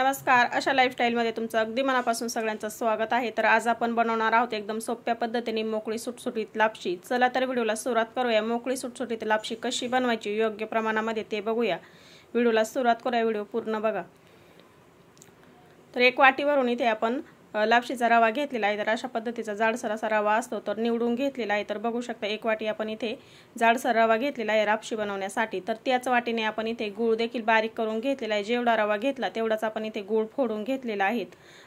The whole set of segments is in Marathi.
नमस्कार, अशा लाईफस्टाईलमध्ये तुमचं अगदी मनापासून सगळ्यांचं स्वागत आहे। तर आज आपण बनवणार आहोत एकदम सोप्या पद्धतीने मोकळी सुटसुटीत लापशी। चला तर व्हिडिओला सुरुवात करूया। मोकळी सुटसुटीत लापशी कशी बनवायची योग्य प्रमाणामध्ये ते बघूया। व्हिडिओला सुरुवात करूया, व्हिडिओ पूर्ण बघा। तर एक वाटीवरून इथे आपण लापशीचा रवा घेतलेला आहे। तर अशा पद्धतीचा जाडसर असा रवा असतो तर निवडून घेतलेला आहे। तर बघू शकता एक वाटी आपण इथे जाडसर रवा घेतलेला आहे लापशी बनवण्यासाठी। तर त्याच वाटीने आपण इथे गूळ देखील बारीक करून घेतलेला आहे। जेवढा रवा घेतला तेवढाच आपण इथे गूळ फोडून घेतलेला आहे।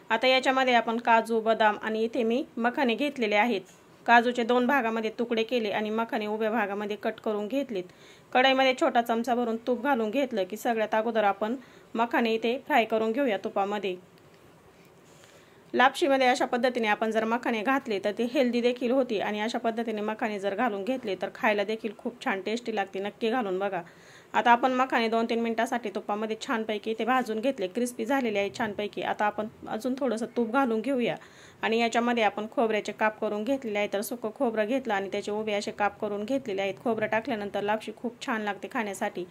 आता याच्यामध्ये आपण काजू, बदाम आणि इथे मी मखाने घेतलेले आहेत। काजूचे दोन भागामध्ये तुकडे केले आणि मखाने उभ्या भागामध्ये कट करून घेतलेत। कढईमध्ये छोटा चमचा भरून तूप घालून घेतलं की सगळ्यात अगोदर आपण मखाने इथे फ्राय करून घेऊया तुपामध्ये। लापशीमध्ये अशा पद्धतीने आपण जर मखाने घातले तर ते हेल्दी देखील होती आणि अशा पद्धतीने मखाने जर घालून घेतले तर खायला देखील खूप छान टेस्टी लागते। नक्की घालून बघा। आता आपण मखाने 2-3 मिनिटांसाठी तुपामध्ये छानपैकी इथे भाजून घेतले, क्रिस्पी झालेले आहे छानपैकी। आता आपण अजून थोडंसं तूप घालून घेऊया आणि याच्यामध्ये आपण खोबऱ्याचे काप करून घेतलेले आहेत। तर सुकं खोबरं घेतलं आणि त्याचे उभे असे काप करून घेतलेले आहेत। खोबरं टाकल्यानंतर लापशी खूप छान लागते खाण्यासाठी।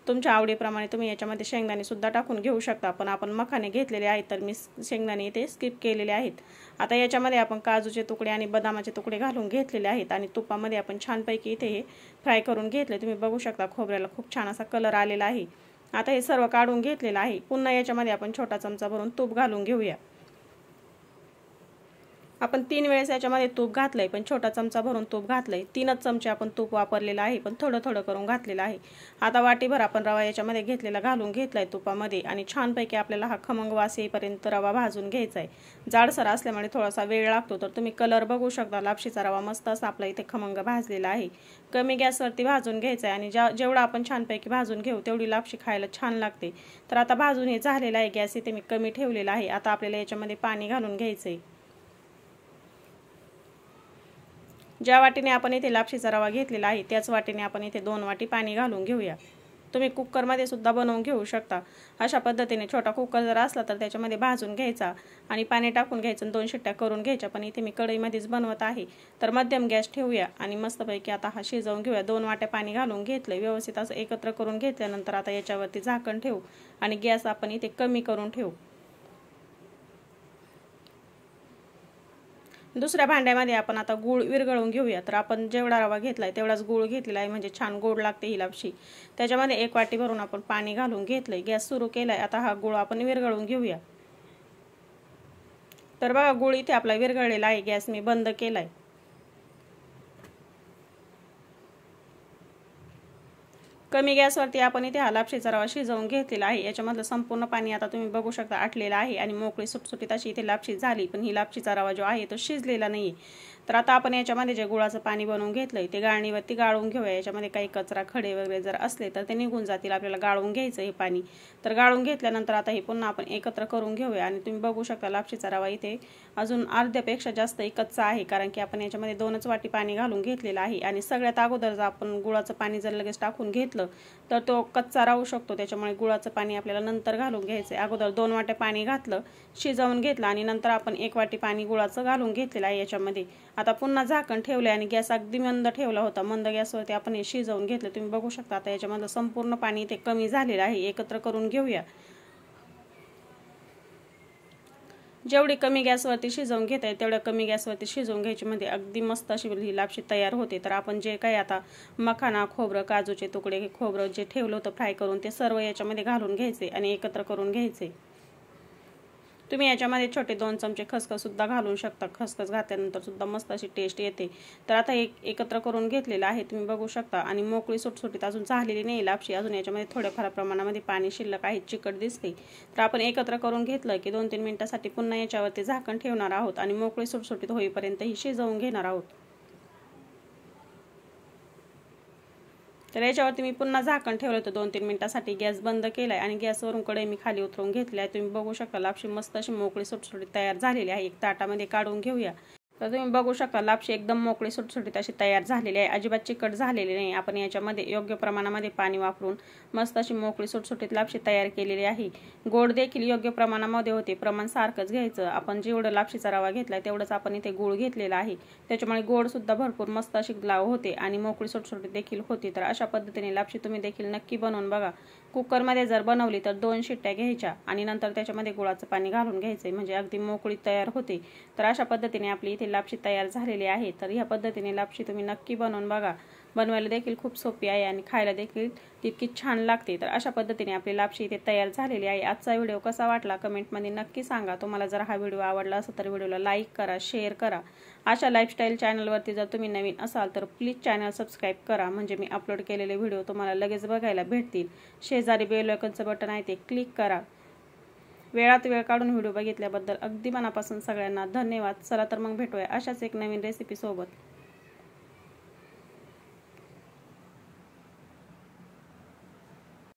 तुमच्या आवडीप्रमाणे तुम्ही याच्यामध्ये शेंगदाणे सुद्धा टाकून घेऊ शकता, पण आपण मखाने घेतलेले आहेत तर मी शेंगदाणे इथे स्किप केलेले आहेत। आता याच्यामध्ये आपण काजूचे तुकडे आणि बदामाचे तुकडे घालून घेतलेले आहेत आणि तुपामध्ये आपण छानपैकी इथे हे फ्राय करून घेतले। तुम्ही बघू शकता खोबऱ्याला खूप छान असा कलर आलेला आहे। आता हे सर्व काढून घेतलेलं आहे। पुन्हा याच्यामध्ये आपण छोटा चमचा भरून तूप घालून घेऊया। आपण 3 वेळेस याच्यामध्ये तूप घातलंय, पण छोटा चमचा भरून तूप घातलंय। 3च चमचे आपण तूप वापरलेलं आहे, पण थोडं थोडं करून घातलेलं आहे। आता वाटीभर आपण रवा याच्यामध्ये घेतलेला घालून घेतलाय तुपामध्ये आणि छानपैकी आपल्याला हा खमंग वास येईपर्यंत रवा भाजून घ्यायचा आहे। जाडसर असल्यामुळे थोडासा वेळ लागतो। तर तुम्ही कलर बघू शकता, लापशीचा रवा मस्त असा आपला इथे खमंग भाजलेला आहे। कमी गॅसवरती भाजून घ्यायचा आहे आणि जेवढा आपण छानपैकी भाजून घेऊ तेवढी लापशी खायला छान लागते। तर आता भाजून हे झालेलं आहे, गॅस इथे मी कमी ठेवलेला आहे। आता आपल्याला याच्यामध्ये पाणी घालून घ्यायचंय। ज्या वाटीने आपण इथे लापशीचा रवा घेतलेला आहे त्याच वाटीने आपण इथे 2 वाटी पाणी घालून घेऊया। तुम्ही कुकरमध्ये सुद्धा बनवून घेऊ शकता। अशा पद्धतीने छोटा कुकर जर असला तर त्याच्यामध्ये भाजून घ्यायचा आणि पाणी टाकून घ्यायचं, 2 शिट्ट्या करून घ्यायच्या। पण इथे मी कढईमध्येच बनवत आहे तर मध्यम गॅस ठेवूया आणि मस्तपैकी आता हा शिजवून घेऊया। 2 वाट्या पाणी घालून घेतलं, व्यवस्थित असं एकत्र करून घेतल्यानंतर आता याच्यावरती झाकण ठेवू आणि गॅस आपण इथे कमी करून ठेवू। दुसऱ्या भांड्यामध्ये आपण आता गूळ विरघळून घेऊया। तर आपण जेवढा रवा घेतलाय तेवढाच गूळ घेतलेला आहे, म्हणजे छान गोड लागते ही लापशी। त्याच्यामध्ये 1 वाटी भरून आपण पाणी घालून घेतलंय, गॅस सुरू केलाय। आता हा गूळ आपण विरघळून घेऊया। तर बघा गूळ इथे आपला विरघळलेला आहे, गॅस मी बंद केलाय। कमी गॅसवरती आपण इथे हा लापशीचा रवा शिजवून घेतलेला आहे। याच्यामधलं संपूर्ण पाणी आता तुम्ही बघू शकता आटलेलं आहे आणि मोकळी सुटसुटीत अशी इथे लापशी झाली, पण ही लापशीचा रवा जो आहे तो शिजलेला नाही। तर आता आपण याच्यामध्ये जे गुळाचं पाणी बनवून घेतलंय ते गाळणीवरती गाळून घेऊया। याच्यामध्ये काही कचरा, खडे वगैरे जर असले तर ते निघून जातील। आपल्याला गाळून घ्यायचं हे पाणी। तर गाळून घेतल्यानंतर आता हे पुन्हा आपण एकत्र करून घेऊया आणि तुम्ही बघू शकता लापशीचा रवा इथे अजून अर्ध्यापेक्षा जास्त कच्चा आहे, कारण की आपण याच्यामध्ये 2च वाटी पाणी घालून घेतलेलं आहे आणि सगळ्यात अगोदर जर आपण गुळाचं पाणी जर लगेच टाकून घेतलं तर तो कच्चा राहू शकतो। त्याच्यामुळे गुळाचं पाणी आपल्याला नंतर घालून घ्यायचं आहे। अगोदर 2 वाट्या पाणी घातलं, शिजवून घेतलं आणि नंतर आपण 1 वाटी पाणी गुळाचं घालून घेतलेलं आहे याच्यामध्ये। आता पुन्हा झाकण ठेवले आणि गॅस अगदी मंद ठेवला होता। मंद गॅसवरती आपण हे शिजवून घेतलं। तुम्ही बघू शकता आता याच्यामध्ये संपूर्ण पाणी इथे कमी झालेलं आहे। एकत्र करून घेऊया। जेवढी कमी गॅसवरती शिजवून घेता येईल तेवढ्या कमी गॅसवरती शिजवून घ्यायची, म्हणजे अगदी मस्त अशी ही लापशी तयार होते। तर आपण जे काही आता मखाना, खोबरं, काजूचे तुकडे, खोबरं जे ठेवलं होतं फ्राय करून ते सर्व याच्यामध्ये घालून घ्यायचे आणि एकत्र करून घ्यायचे। तुम्ही याच्यामध्ये छोटे 2 चमचे खसखस सुद्धा घालू शकता। खसखस घातल्यानंतर सुद्धा मस्त अशी टेस्ट येते। तर आता एकत्र करून घेतलेलं आहे तुम्ही बघू शकता आणि मोकळी सुटसुटीत अजून झालेली नाही लापशी, अजून याच्यामध्ये थोड्याफार प्रमाणामध्ये पाणी शिल्लक आहे, चिकट दिसते। तर आपण एकत्र करून घेतलं की 2-3 मिनिटांसाठी पुन्हा याच्यावरती झाकण ठेवणार आहोत आणि मोकळी सुटसुटीत होईपर्यंत ही शिजवून घेणार आहोत। तर याच्यावरती मी पुन्हा झाकण ठेवलं होतं 2-3 मिनिटांसाठी, गॅस बंद केलाय आणि गॅसवरून कढई मी खाली उतरवून घेतली आहे। तुम्ही बघू शकता लापशी मस्त अशी मोकळी सुटसुटीत तयार झालेली आहे। एक ताटामध्ये काढून घेऊया। तर तुम्ही बघू शकता लापशी एकदम मोकळी सुटसुटीत अशी तयार झालेली आहे, अजिबात चिकट झालेली नाही। आपण याच्यामध्ये योग्य प्रमाणामध्ये पाणी वापरून मस्त अशी मोकळी सुटसुटीत लापशी तयार केलेली आहे। गोड देखील योग्य प्रमाणामध्ये होते, प्रमाण सारखंच घ्यायचं। आपण जेवढं लापशीचा रवा घेतलाय तेवढंच आपण इथे गूळ घेतलेला आहे, त्याच्यामुळे गोड सुद्धा भरपूर मस्त अशी लाव होते आणि मोकळी सुटसुटीत देखील होती। तर अशा पद्धतीने लापशी तुम्ही देखील नक्की बनवून बघा। कुकरमध्ये जर बनवली तर 2 शिट्ट्या घ्यायच्या आणि नंतर त्याच्यामध्ये गुळाचं पाणी घालून घ्यायचं म्हणजे अगदी मोकळी तयार होते। तर अशा पद्धतीने आपली इथे लापशी तयार झालेली आहे। तर ह्या पद्धतीने लापशी तुम्ही नक्की बनवून बघा। बनवायला देखील खूप सोपी आहे आणि खायला देखील तितकी छान लागते। तर अशा पद्धतीने आपली लापशी इथे तयार झालेली आहे। आजचा व्हिडिओ कसा वाटला कमेंटमध्ये नक्की सांगा। तुम्हाला जर हा व्हिडिओ आवडला असेल तर व्हिडिओला लाईक करा, शेअर करा। अशा लाईफस्टाईल चॅनलवरती जर तुम्ही नवीन असाल तर प्लीज चॅनल सबस्क्राईब करा म्हणजे मी अपलोड केलेले व्हिडिओ तुम्हाला लगेच बघायला भेटतील। शेजारी बेल आयकॉनचं बटन आहे ते क्लिक करा। वेळात वेळ काढून व्हिडिओ बघितल्याबद्दल अगदी मनापासून सगळ्यांना धन्यवाद। चला तर मग भेटूया अशाच एक नवीन रेसिपी सोबत।